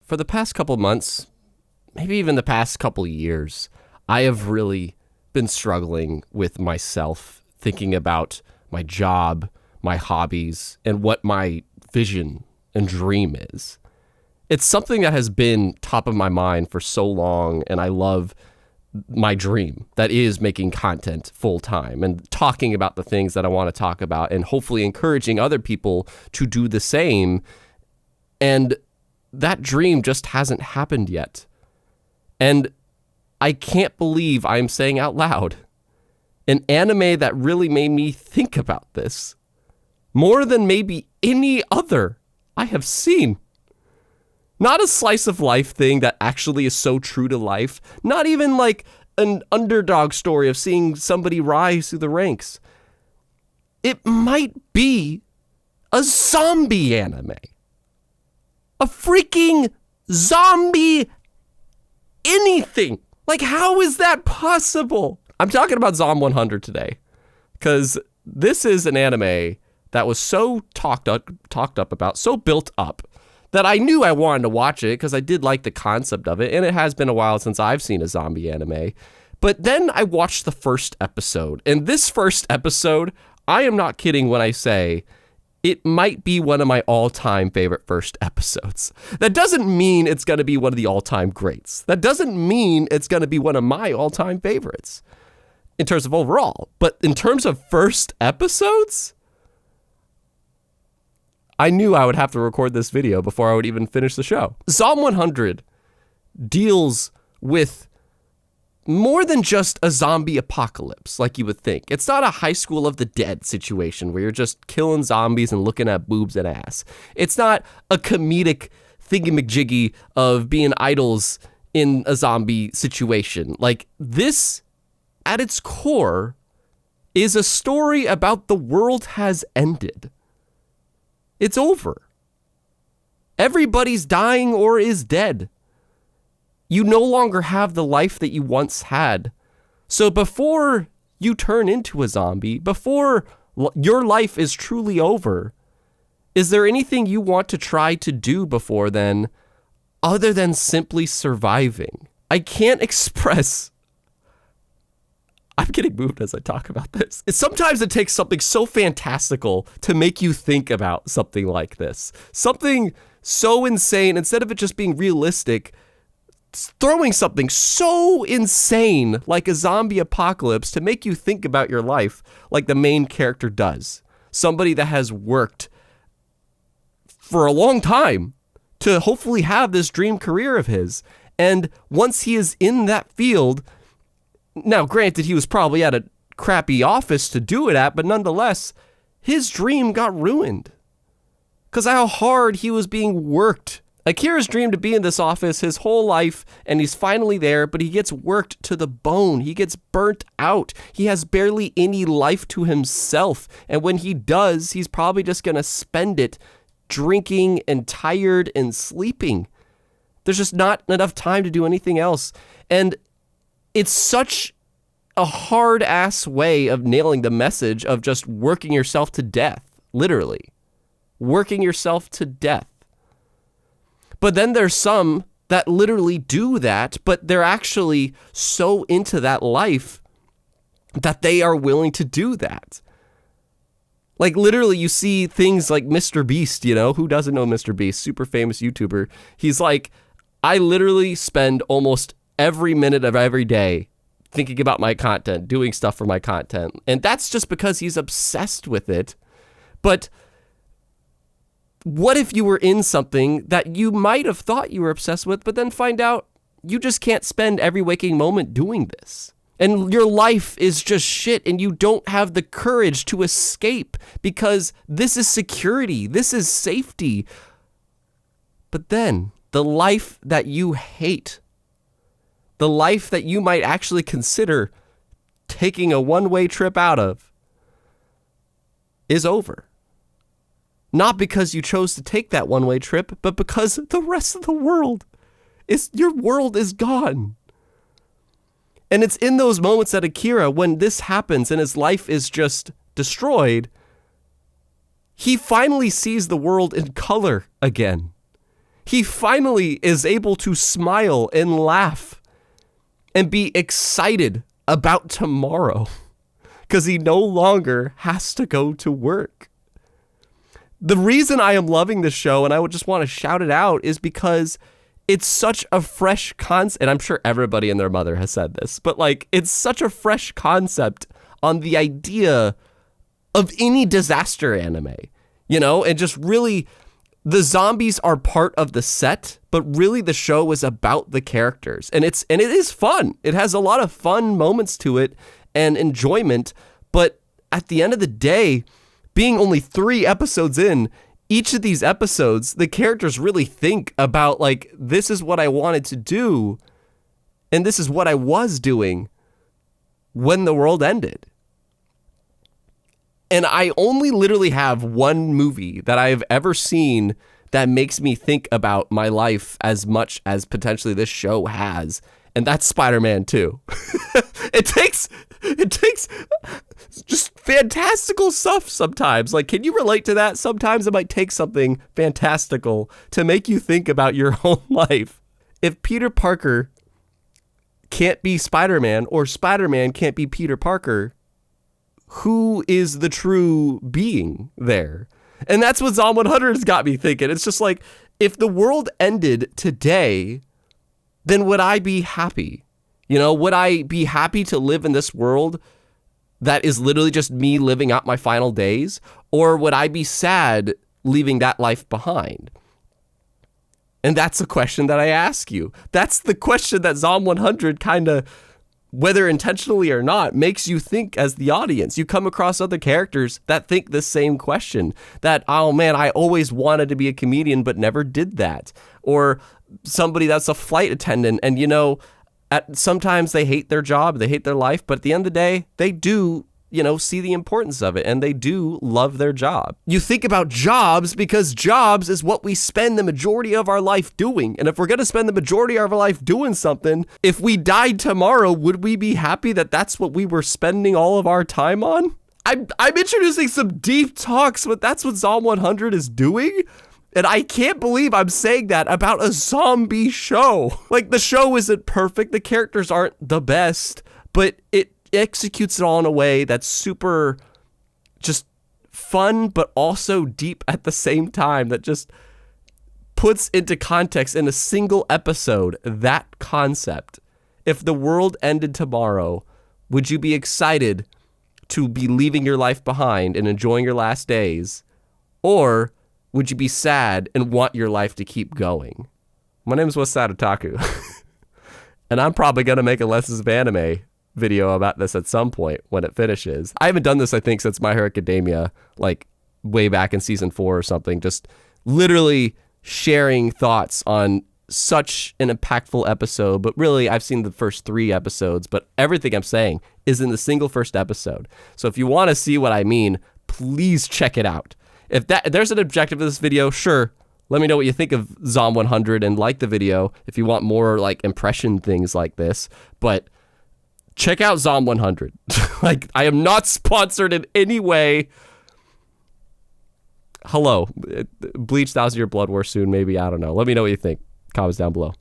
for the past couple months, maybe even the past couple years, I have really been struggling with myself, thinking about my job, my hobbies, and what my vision and dream is. It's something that has been top of my mind for so long, and I love my dream that is making content full time and talking about the things that I want to talk about and hopefully encouraging other people to do the same. And that dream just hasn't happened yet. And I can't believe I'm saying out loud an anime that really made me think about this more than maybe any other I have seen. Not a slice of life thing that actually is so true to life. Not even like an underdog story of seeing somebody rise through the ranks. It might be a zombie anime. A freaking zombie anything. Like, how is that possible? I'm talking about Zom 100 today because this is an anime that was so talked up about, so built up, that I knew I wanted to watch it because I did like the concept of it, and it has been a while since I've seen a zombie anime. But then I watched the first episode, and this first episode, I am not kidding when I say it might be one of my all-time favorite first episodes. That doesn't mean it's going to be one of the all-time greats. That doesn't mean it's going to be one of my all-time favorites in terms of overall. But in terms of first episodes, I knew I would have to record this video before I would even finish the show. Zom 100 deals with more than just a zombie apocalypse like you would think. It's not a High School of the Dead situation where you're just killing zombies and looking at boobs and ass. It's not a comedic thingamajiggy of being idols in a zombie situation. Like, this, at its core, is a story about the world has ended. It's over. Everybody's dying or is dead. You no longer have the life that you once had. So before you turn into a zombie, before your life is truly over, is there anything you want to try to do before then other than simply surviving? I can't express. I'm getting moved as I talk about this. Sometimes it takes something so fantastical to make you think about something like this. Something so insane, instead of it just being realistic, throwing something so insane like a zombie apocalypse to make you think about your life like the main character does. Somebody that has worked for a long time to hopefully have this dream career of his. And once he is in that field, now, granted, he was probably at a crappy office to do it at, but nonetheless, his dream got ruined because how hard he was being worked. Akira's dreamed to be in this office his whole life, and he's finally there, but he gets worked to the bone. He gets burnt out. He has barely any life to himself, and when he does, he's probably just going to spend it drinking and tired and sleeping. There's just not enough time to do anything else, and it's such a hard-ass way of nailing the message of just working yourself to death, literally. Working yourself to death. But then there's some that literally do that, but they're actually so into that life that they are willing to do that. Like, literally, you see things like Mr. Beast, you know? Who doesn't know Mr. Beast? Super famous YouTuber. He's like, I literally spend almost every minute of every day thinking about my content, doing stuff for my content. And that's just because he's obsessed with it. But what if you were in something that you might have thought you were obsessed with, but then find out you just can't spend every waking moment doing this? And your life is just shit, and you don't have the courage to escape because this is security, this is safety. But then the life that you hate, the life that you might actually consider taking a one-way trip out of, is over. Not because you chose to take that one-way trip, but because the rest of the world your world is gone. And it's in those moments that Akira, when this happens and his life is just destroyed, he finally sees the world in color again. He finally is able to smile and laugh and be excited about tomorrow because he no longer has to go to work. The reason I am loving this show, and I would just want to shout it out, is because it's such a fresh concept, and I'm sure everybody and their mother has said this, but like, it's such a fresh concept on the idea of any disaster anime, you know, and just really, the zombies are part of the set, but really the show is about the characters, and it is fun. It has a lot of fun moments to it and enjoyment, but at the end of the day, being only 3 episodes in, each of these episodes, the characters really think about, like, this is what I wanted to do, and this is what I was doing when the world ended. And I only literally have one movie that I have ever seen that makes me think about my life as much as potentially this show has, and that's Spider-Man 2. It takes just fantastical stuff sometimes. Like, can you relate to that? Sometimes it might take something fantastical to make you think about your own life. If Peter Parker can't be Spider-Man, or Spider-Man can't be Peter Parker, who is the true being there? And that's what Zom 100 has got me thinking. It's just like, if the world ended today, then would I be happy? You know, would I be happy to live in this world that is literally just me living out my final days? Or would I be sad leaving that life behind? And that's a question that I ask you. That's the question that Zom 100 kind of, whether intentionally or not, makes you think as the audience. You come across other characters that think the same question. That, oh man, I always wanted to be a comedian but never did that. Or somebody that's a flight attendant, and you know, sometimes they hate their job, they hate their life, but at the end of the day, they do, you know, see the importance of it, and they do love their job. You think about jobs because jobs is what we spend the majority of our life doing. And if we're going to spend the majority of our life doing something, if we died tomorrow, would we be happy that that's what we were spending all of our time on? I'm introducing some deep talks, but that's what Zom 100 is doing. And I can't believe I'm saying that about a zombie show. Like, the show isn't perfect. The characters aren't the best, but it executes it all in a way that's super just fun, but also deep at the same time, that just puts into context in a single episode that concept. If the world ended tomorrow, would you be excited to be leaving your life behind and enjoying your last days? Or would you be sad and want your life to keep going? My name is Westside Otaku, and I'm probably going to make a Lessons of Anime video about this at some point when it finishes. I haven't done this, I think, since My Hero Academia, like way back in season 4 or something, just literally sharing thoughts on such an impactful episode. But really, I've seen the first 3 episodes, but everything I'm saying is in the single first episode. So if you want to see what I mean, please check it out. If there's an objective of this video, sure, let me know what you think of Zom 100 and like the video if you want more like impression things like this. But check out Zom 100. Like, I am not sponsored in any way. Hello. Bleach 1000 Year Blood War soon, maybe. I don't know. Let me know what you think. Comments down below.